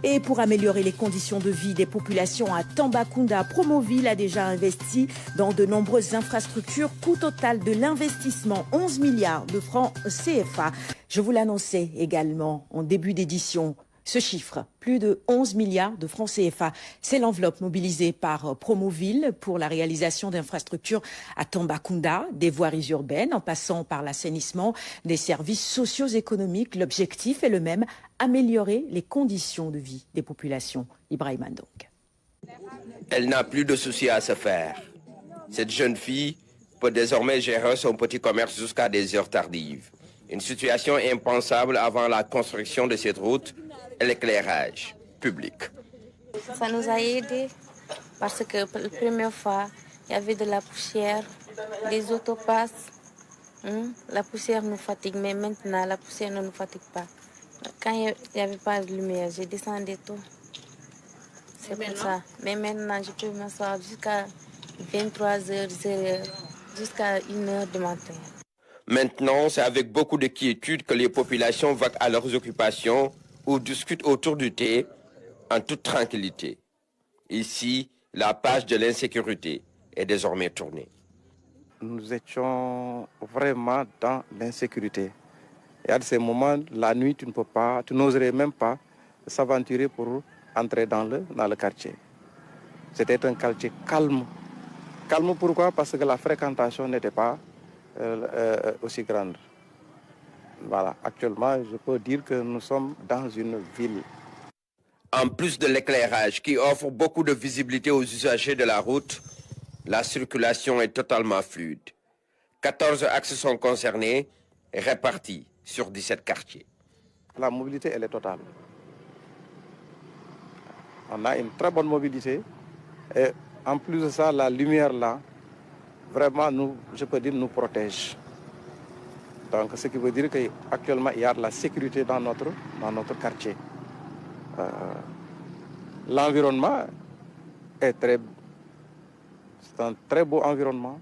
Et pour améliorer les conditions de vie des populations à Tambacounda, Promoville a déjà investi dans de nombreuses infrastructures. Coût total de l'investissement, 11 milliards de francs CFA. Je vous l'annonçais également en début d'édition. Ce chiffre, plus de 11 milliards de francs CFA, c'est l'enveloppe mobilisée par Promoville pour la réalisation d'infrastructures à Tambacounda, des voiries urbaines en passant par l'assainissement, des services socio-économiques. L'objectif est le même, améliorer les conditions de vie des populations. Ibrahim Ndong. Elle n'a plus de soucis à se faire. Cette jeune fille peut désormais gérer son petit commerce jusqu'à des heures tardives. Une situation impensable avant la construction de cette route et l'éclairage public. Ça nous a aidés parce que la première fois, il y avait de la poussière, les autos passent. La poussière nous fatigue, mais maintenant, la poussière ne nous fatigue pas. Quand il n'y avait pas de lumière, j'ai descendu tout. C'est pour ça. Mais maintenant, je peux m'asseoir jusqu'à 23h, 0h, jusqu'à 1h du matin. Maintenant, c'est avec beaucoup de quiétude que les populations vaquent à leurs occupations ou discutent autour du thé en toute tranquillité. Ici, la page de l'insécurité est désormais tournée. Nous étions vraiment dans l'insécurité. Et à ces moments, la nuit, tu n'oserais même pas s'aventurer pour entrer dans le quartier. C'était un quartier calme. Calme pourquoi? Parce que la fréquentation n'était pas aussi grande. Voilà, actuellement, je peux dire que nous sommes dans une ville. En plus de l'éclairage qui offre beaucoup de visibilité aux usagers de la route, la circulation est totalement fluide. 14 axes sont concernés et répartis sur 17 quartiers. La mobilité, elle est totale. On a une très bonne mobilité. Et en plus de ça, la lumière là, vraiment, je peux dire, nous protège. Donc, ce qui veut dire qu'actuellement, il y a de la sécurité dans notre quartier. L'environnement c'est un très beau environnement.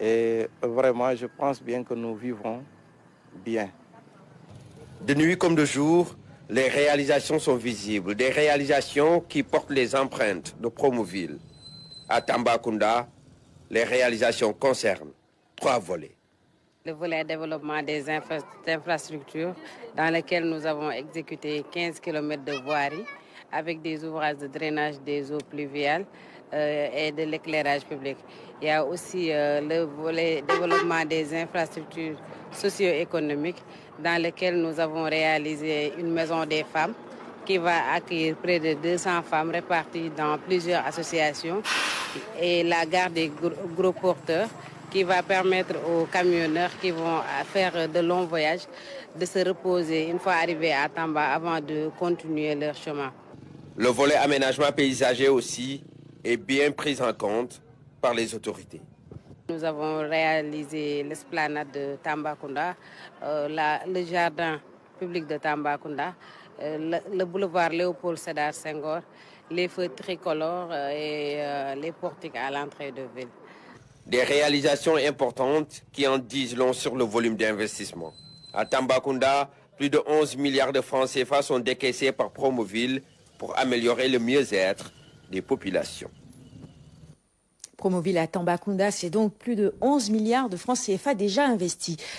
Et vraiment, je pense bien que nous vivons bien. De nuit comme de jour, les réalisations sont visibles. Des réalisations qui portent les empreintes de Promoville. À Tambacounda, les réalisations concernent 3 volets. Le volet développement des infrastructures dans lequel nous avons exécuté 15 km de voirie avec des ouvrages de drainage des eaux pluviales et de l'éclairage public. Il y a aussi le volet développement des infrastructures socio-économiques dans lequel nous avons réalisé une maison des femmes qui va accueillir près de 200 femmes réparties dans plusieurs associations et la gare des gros porteurs qui va permettre aux camionneurs qui vont faire de longs voyages de se reposer une fois arrivés à Tamba avant de continuer leur chemin. Le volet aménagement paysager aussi est bien pris en compte par les autorités. Nous avons réalisé l'esplanade de Tambacounda, le jardin public de Tambacounda, le boulevard Léopold Sédar Senghor, les feux tricolores et les portiques à l'entrée de ville. Des réalisations importantes qui en disent long sur le volume d'investissement. À Tambacounda, plus de 11 milliards de francs CFA sont décaissés par Promoville pour améliorer le mieux-être des populations. Promoville à Tambacounda, c'est donc plus de 11 milliards de francs CFA déjà investis.